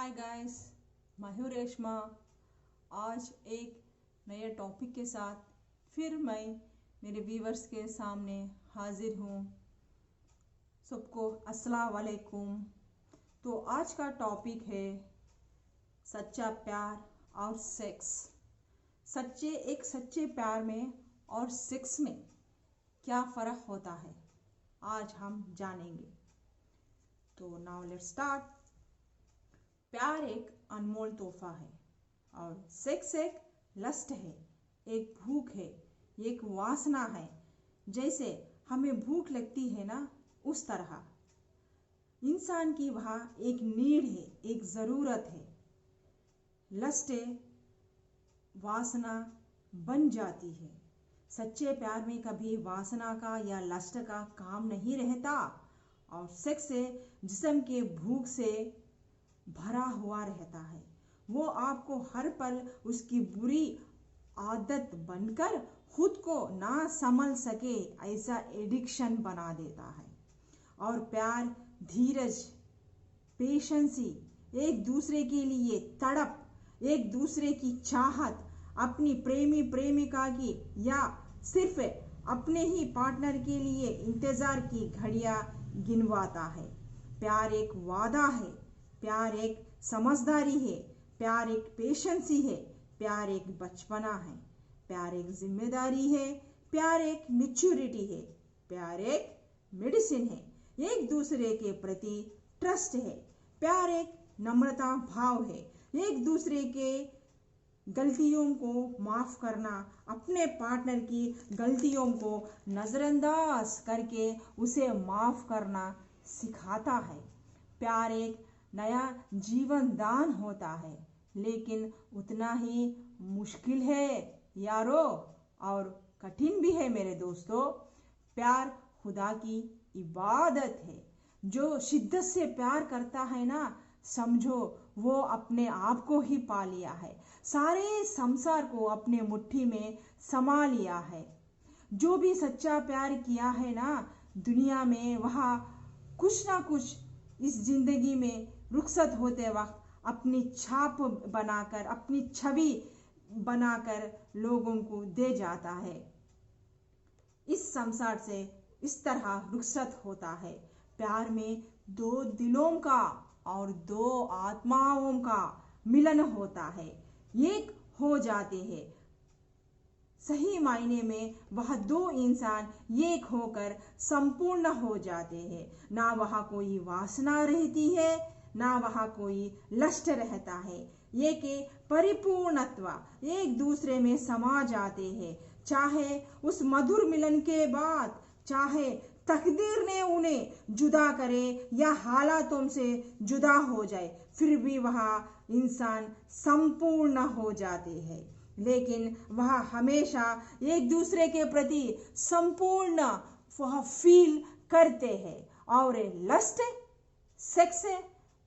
Hi guys, मैं हूँ रेशमा। आज एक नए टॉपिक के साथ फिर मैं मेरे व्यूवर्स के सामने हाजिर हूँ। सबको अस्सलाम वालेकुम। तो आज का टॉपिक है सच्चा प्यार और सेक्स। सच्चे प्यार में और सेक्स में क्या फ़र्क होता है, आज हम जानेंगे। तो नाउ लेट्स स्टार्ट। प्यार एक अनमोल तोहफा है और सेक्स एक लस्ट है, एक भूख है, एक वासना है। जैसे हमें भूख लगती है ना, उस तरह इंसान की वह एक नीड है, एक ज़रूरत है। लस्ट वासना बन जाती है। सच्चे प्यार में कभी वासना का या लस्ट का काम नहीं रहता और सेक्स जिस्म के भूख से भरा हुआ रहता है। वो आपको हर पल उसकी बुरी आदत बनकर खुद को ना संभल सके ऐसा एडिक्शन बना देता है। और प्यार धीरज, पेशेंसी, एक दूसरे के लिए तड़प, एक दूसरे की चाहत, अपनी प्रेमी प्रेमिका की या सिर्फ अपने ही पार्टनर के लिए इंतजार की घड़ियां गिनवाता है। प्यार एक वादा है, प्यार एक समझदारी है, प्यार एक पेशेंसी है, प्यार एक बचपना है, प्यार एक जिम्मेदारी है, प्यार एक मैच्योरिटी है, प्यार एक मेडिसिन है, एक दूसरे के प्रति ट्रस्ट है, प्यार एक नम्रता भाव है, एक दूसरे के गलतियों को माफ करना, अपने पार्टनर की गलतियों को नज़रअंदाज करके उसे माफ करना सिखाता है। प्यार एक नया जीवन दान होता है, लेकिन उतना ही मुश्किल है यारो, और कठिन भी है मेरे दोस्तों। प्यार खुदा की इबादत है। जो शिद्दत से प्यार करता है ना, समझो वो अपने आप को ही पा लिया है, सारे संसार को अपने मुट्ठी में समा लिया है। जो भी सच्चा प्यार किया है ना दुनिया में, वह कुछ ना कुछ इस जिंदगी में रुखसत होते वक्त अपनी छाप बनाकर, अपनी छवि बनाकर लोगों को दे जाता है। इस संसार से इस तरह रुखसत होता है। प्यार में दो दिलों का और दो आत्माओं का मिलन होता है, एक हो जाते हैं। सही मायने में वह दो इंसान एक होकर संपूर्ण हो जाते हैं। ना वहाँ कोई वासना रहती है, ना वहाँ कोई लस्ट रहता है। ये के परिपूर्णत्व एक दूसरे में समा जाते हैं। चाहे उस मधुर मिलन के बाद, चाहे तकदीर ने उन्हें जुदा करे या हालातों से जुदा हो जाए, फिर भी वह इंसान संपूर्ण हो जाते हैं। लेकिन वह हमेशा एक दूसरे के प्रति संपूर्ण वह फील करते हैं। और लस्ट, सेक्स,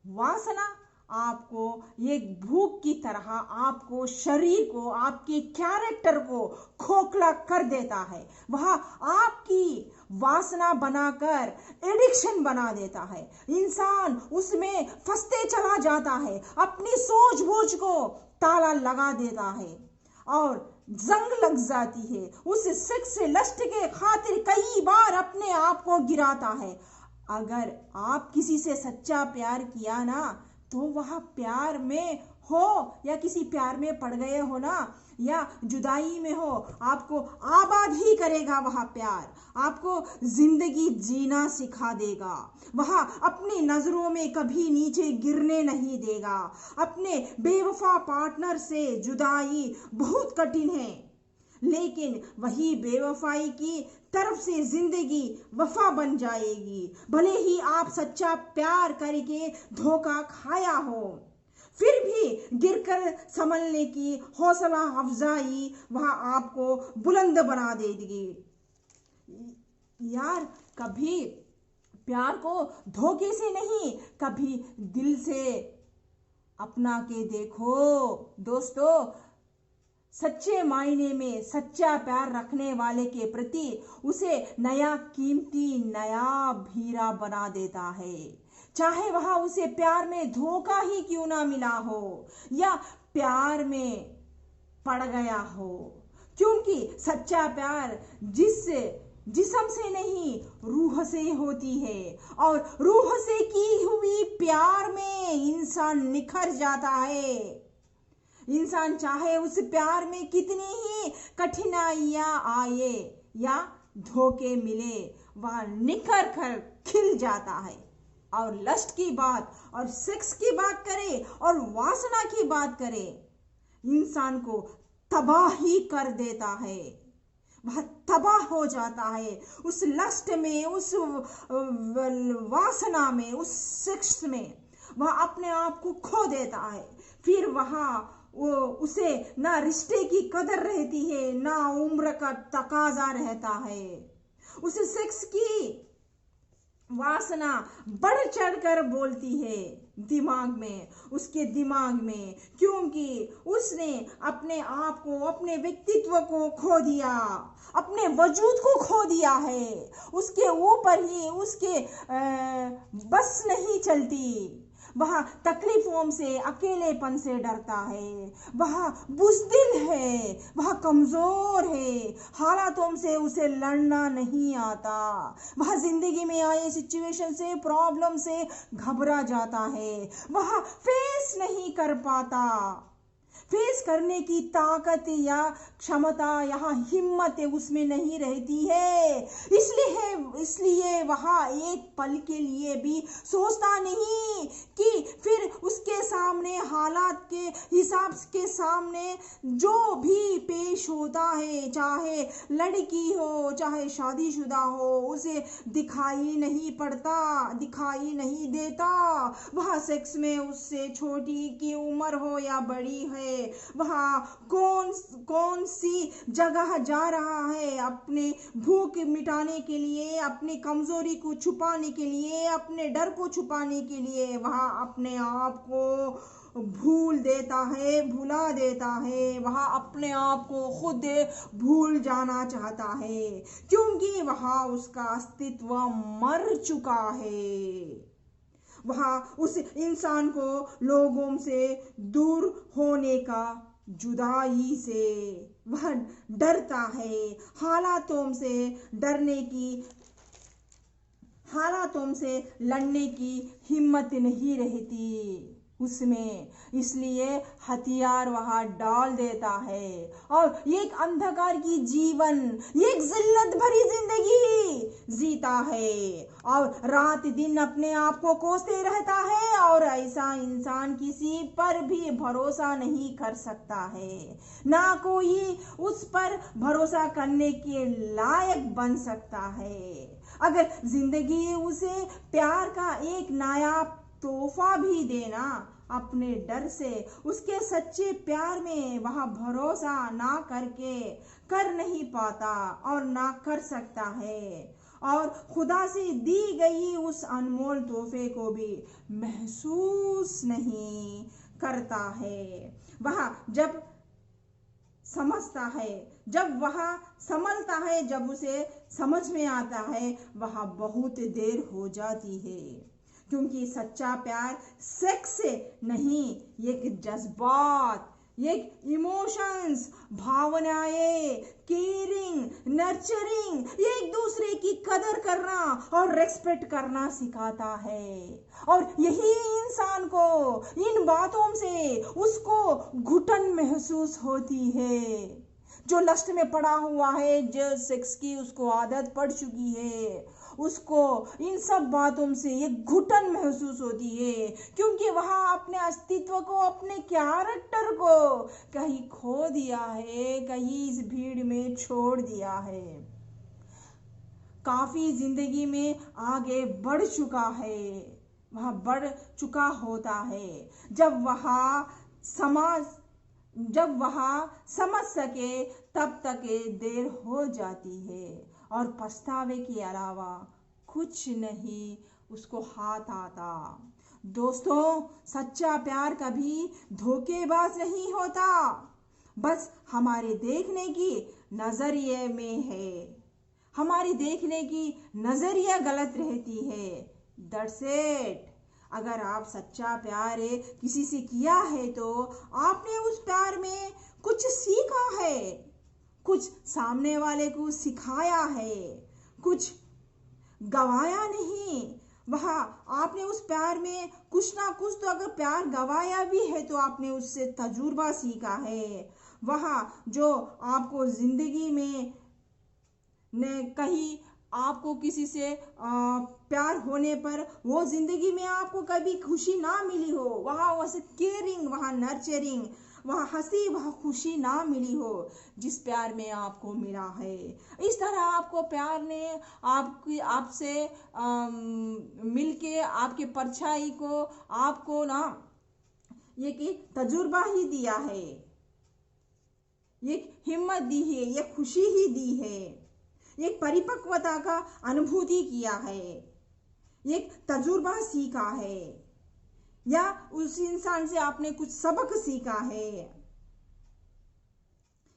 वासना आपको एक भूख की तरह आपको शरीर को, आपके कैरेक्टर को खोखला कर देता है। वह आपकी वासना बनाकर एडिक्शन बना देता है। इंसान उसमें फंसते चला जाता है, अपनी सूझबूझ को ताला लगा देता है और जंग लग जाती है। उस सेक्स लस्ट के खातिर कई बार अपने आप को गिराता है। अगर आप किसी से सच्चा प्यार किया ना, तो वह प्यार में हो या किसी प्यार में पड़ गए हो ना, या जुदाई में हो, आपको आबाद ही करेगा। वह प्यार आपको जिंदगी जीना सिखा देगा। वह अपनी नजरों में कभी नीचे गिरने नहीं देगा। अपने बेवफा पार्टनर से जुदाई बहुत कठिन है, लेकिन वही बेवफाई की तरफ से जिंदगी वफा बन जाएगी। भले ही आप सच्चा प्यार करके धोखा खाया हो, फिर भी गिरकर संभलने की हौसला अफजाई वह आपको बुलंद बना देगी। यार, कभी प्यार को धोखे से नहीं, कभी दिल से अपना के देखो दोस्तों। सच्चे मायने में सच्चा प्यार रखने वाले के प्रति उसे नया कीमती, नया हीरा बना देता है। चाहे वह उसे प्यार में धोखा ही क्यों ना मिला हो या प्यार में पड़ गया हो, क्योंकि सच्चा प्यार जिस्म से नहीं रूह से होती है और रूह से की हुई प्यार में इंसान निखर जाता है। इंसान चाहे उस प्यार में कितनी ही कठिनाइयां आए या धोखे मिले, वह निखर कर खिल जाता है। और लस्ट की बात और सेक्स की बात करें और वासना की बात करें, इंसान को तबाह ही कर देता है। वह तबाह हो जाता है उस लस्ट में, उस वासना में, उस सेक्स में। वह अपने आप को खो देता है। फिर उसे ना रिश्ते की कदर रहती है, ना उम्र का तकाजा रहता है। उस सेक्स की वासना बढ़ चढ़कर बोलती है दिमाग में, उसके दिमाग में, क्योंकि उसने अपने आप को, अपने व्यक्तित्व को खो दिया, अपने वजूद को खो दिया है। उसके ऊपर ही उसके बस नहीं चलती। वह तकलीफों से, अकेलेपन से डरता है। वह बुज़दिल है, वह कमजोर है। हालातों से उसे लड़ना नहीं आता। वह जिंदगी में आए सिचुएशन से, प्रॉब्लम से घबरा जाता है। वह फेस नहीं कर पाता। फेस करने की ताकत या क्षमता या हिम्मत उसमें नहीं रहती है। इसलिए वह एक पल के लिए भी सोचता नहीं कि फिर उसके सामने हालात के हिसाब के सामने जो भी पेश होता है, चाहे लड़की हो चाहे शादीशुदा हो, उसे दिखाई नहीं पड़ता, दिखाई नहीं देता। वह सेक्स में उससे छोटी की उम्र हो या बड़ी है, वह कौन सी जगह जा रहा है, अपने भूख मिटाने के लिए, अपनी कमजोरी को छुपाने के लिए, अपने डर को छुपाने के लिए, वह अपने आप को भूल देता है, भुला देता है। वह अपने आप को खुद भूल जाना चाहता है, क्योंकि वह उसका अस्तित्व मर चुका है। वह उस इंसान को लोगों से दूर होने का, जुदाई से वह डरता है। हालातों से लड़ने की हिम्मत नहीं रहती उसमें, इसलिए हथियार वहां डाल देता है और एक अंधकार की जीवन, एक जिल्लत भरी जिंदगी जीता है और रात दिन अपने आप को कोसते रहता है। और ऐसा इंसान किसी पर भी भरोसा नहीं कर सकता है, ना कोई उस पर भरोसा करने के लायक बन सकता है। अगर जिंदगी उसे प्यार का एक नायाब तोहफा भी देना, अपने डर से उसके सच्चे प्यार में वह भरोसा ना करके कर नहीं पाता और ना कर सकता है, और खुदा से दी गई उस अनमोल तोहफे को भी महसूस नहीं करता है। वह जब वह समझता है, जब उसे समझ में आता है, वह बहुत देर हो जाती है, क्योंकि सच्चा प्यार सेक्स से नहीं, एक जज्बात, एक इमोशंस, भावनाएं, केयरिंग, नर्चरिंग, एक दूसरे की कदर करना और रेस्पेक्ट करना सिखाता है। और यही इंसान को, इन बातों से उसको घुटन महसूस होती है। जो लस्ट में पड़ा हुआ है, जो सेक्स की उसको आदत पड़ चुकी है, उसको इन सब बातों से एक घुटन महसूस होती है, क्योंकि वह अपने अस्तित्व को, अपने कैरेक्टर को कहीं खो दिया है, कहीं इस भीड़ में छोड़ दिया है। काफी जिंदगी में आगे बढ़ चुका है, वह बढ़ चुका होता है। जब वह समझ सके तब तक देर हो जाती है और पछतावे के अलावा कुछ नहीं उसको हाथ आता। दोस्तों, सच्चा प्यार कभी धोखेबाज नहीं होता, बस हमारे देखने की नजरिए में है। हमारी देखने की नजरिया गलत रहती है। That's it. अगर आप सच्चा प्यार किसी से किया है तो आपने उस प्यार में कुछ सीखा है, कुछ सामने वाले को सिखाया है, कुछ गवाया नहीं। वहाँ आपने उस प्यार में कुछ ना कुछ तो, अगर प्यार गवाया भी है तो आपने उससे तजुर्बा सीखा है। वहाँ जो आपको जिंदगी में ने कहीं आपको किसी से प्यार होने पर वो जिंदगी में आपको कभी खुशी ना मिली हो, वहाँ वैसे केयरिंग, वहाँ नर्चरिंग, वहाँ हंसी, वहाँ खुशी ना मिली हो जिस प्यार में आपको मिला है। इस तरह आपको प्यार ने आपसे मिलके आपके परछाई को आपको ना ये कि तजुर्बा ही दिया है, ये हिम्मत दी है, ये खुशी ही दी है, एक परिपक्वता का अनुभूति किया है, एक तजुर्बा सीखा है, या उस इंसान से आपने कुछ सबक सीखा है,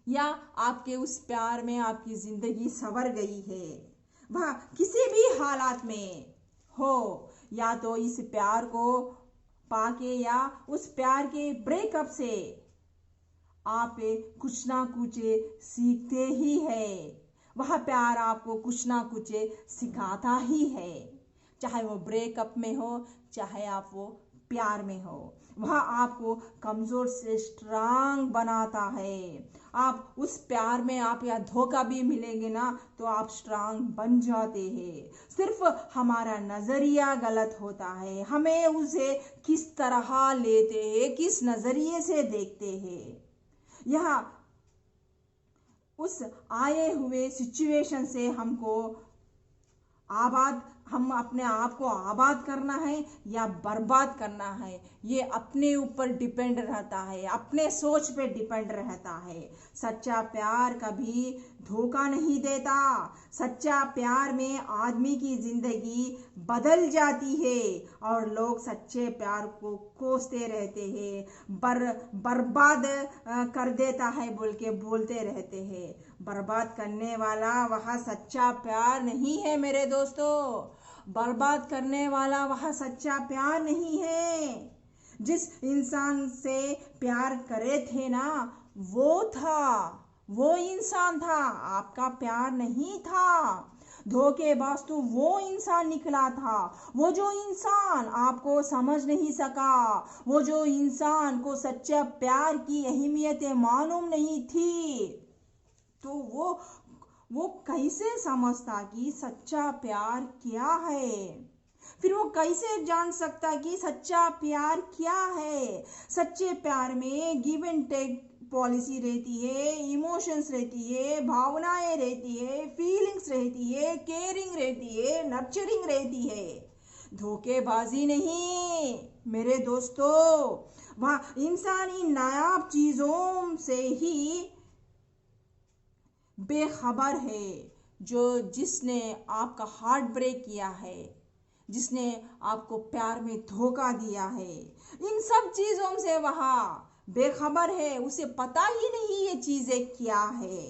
या आपके उस प्यार में आपकी जिंदगी संवर गई है। वह किसी भी हालात में हो, या तो इस प्यार को पाके या उस प्यार के ब्रेकअप से आप कुछ ना कुछ सीखते ही है। वह प्यार आपको कुछ ना कुछ सिखाता ही है, चाहे वो ब्रेकअप में हो, चाहे आप वो प्यार में हो। वह आपको कमजोर से स्ट्रांग बनाता है। आप उस प्यार में आप या धोखा भी मिलेंगे ना तो आप स्ट्रांग बन जाते हैं। सिर्फ हमारा नजरिया गलत होता है, हमें उसे किस तरह लेते हैं, किस नजरिए से देखते हैं। यह उस आए हुए सिचुएशन से हमको हम अपने आप को आबाद करना है या बर्बाद करना है, ये अपने ऊपर डिपेंड रहता है, अपने सोच पे डिपेंड रहता है। सच्चा प्यार कभी धोखा नहीं देता। सच्चा प्यार में आदमी की जिंदगी बदल जाती है और लोग सच्चे प्यार को कोसते रहते हैं, बर्बाद कर देता है बोल के बोलते रहते हैं। बर्बाद करने वाला वह सच्चा प्यार नहीं है मेरे दोस्तों, बर्बाद करने वाला वह सच्चा प्यार नहीं है। जिस इंसान से प्यार करे थे ना वो इंसान था, आपका प्यार नहीं था। धोखेबाज तो वो इंसान निकला था, वो जो इंसान आपको समझ नहीं सका, वो जो इंसान को सच्चा प्यार की अहमियत मालूम नहीं थी। तो वो कैसे समझता कि सच्चा प्यार क्या है? फिर वो कैसे जान सकता कि सच्चा प्यार क्या है? सच्चे प्यार में गिव एंड टेक पॉलिसी रहती है, इमोशंस रहती है, भावनाएं रहती है, फीलिंग्स रहती है, केयरिंग रहती है, नर्चरिंग रहती है। धोखेबाजी नहीं मेरे दोस्तों। वह इंसानी नायाब चीजों से ही बेखबर है। जिसने आपका हार्ट ब्रेक किया है, जिसने आपको प्यार में धोखा दिया है, इन सब चीजों से वह बेखबर है, उसे पता ही नहीं ये चीजें क्या है,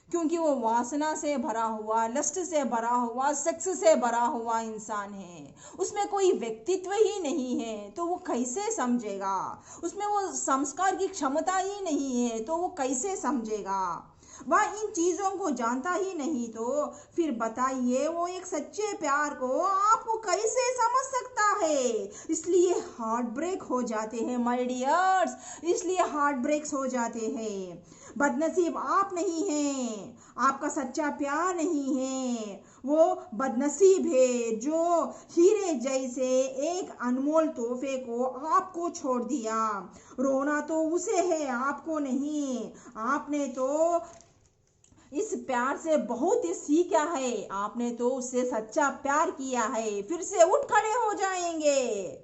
क्योंकि वो वासना से भरा हुआ, लस्ट से भरा हुआ, सेक्स से भरा हुआ इंसान है। उसमें कोई व्यक्तित्व ही नहीं है तो वो कैसे समझेगा? उसमें वो संस्कार की क्षमता ही नहीं है तो वो कैसे समझेगा? वह इन चीजों को जानता ही नहीं तो फिर बताइए वो एक सच्चे प्यार को आपको कैसे समझ सकता है? इसलिए हार्ट ब्रेक हो जाते हैं माय डियर्स, इसलिए हार्ट ब्रेक्स हो जाते हैं। बदनसीब आप नहीं हैं, आपका सच्चा प्यार नहीं है, वो बदनसीब है जो हीरे जैसे एक अनमोल तोहफे को आपको छोड़ दिया। रोना तो उसे है, आपको नहीं। आपने तो इस प्यार से बहुत ही सीखा है, आपने तो उससे सच्चा प्यार किया है, फिर से उठ खड़े हो जाएंगे।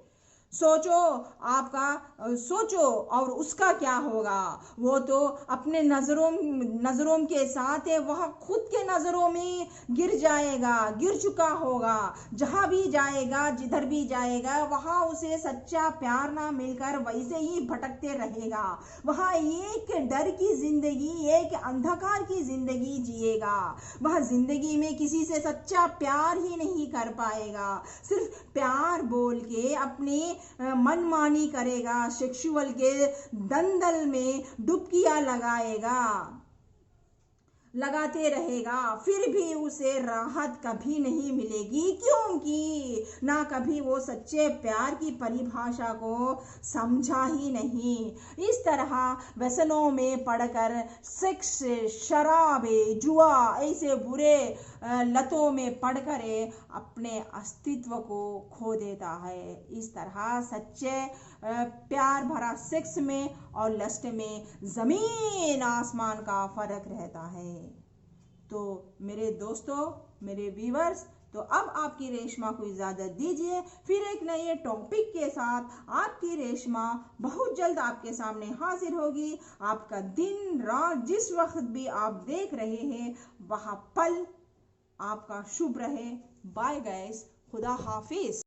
सोचो, आपका सोचो और उसका क्या होगा। वो तो अपने नजरों के साथ है, वह खुद के नजरों में गिर जाएगा, गिर चुका होगा। जहां भी जाएगा, जिधर भी जाएगा, वहां उसे सच्चा प्यार ना मिलकर वैसे ही भटकते रहेगा। वह एक डर की जिंदगी, एक अंधकार की जिंदगी जिएगा। वह जिंदगी में किसी से सच्चा प्यार ही नहीं कर पाएगा। सिर्फ प्यार बोल के अपने मनमानी करेगा, सेक्सुअल के दंदल में डुबकियां लगाते रहेगा। फिर भी उसे राहत कभी नहीं मिलेगी, क्योंकि ना कभी वो सच्चे प्यार की परिभाषा को समझा ही नहीं। इस तरह व्यसनों में पड़कर सेक्स, शराबे, जुआ ऐसे बुरे लतों में पड़कर अपने अस्तित्व को खो देता है। इस तरह सच्चे प्यार भरा सेक्स में और लस्ट में जमीन आसमान का फर्क रहता है। तो मेरे दोस्तों, मेरे व्यूअर्स, तो अब आपकी रेशमा को इजाजत दीजिए। फिर एक नए टॉपिक के साथ आपकी रेशमा बहुत जल्द आपके सामने हाजिर होगी। आपका दिन रात जिस वक्त भी आप देख रहे हैं, वह पल आपका शुभ रहे। बाय गाइस, खुदा हाफिज।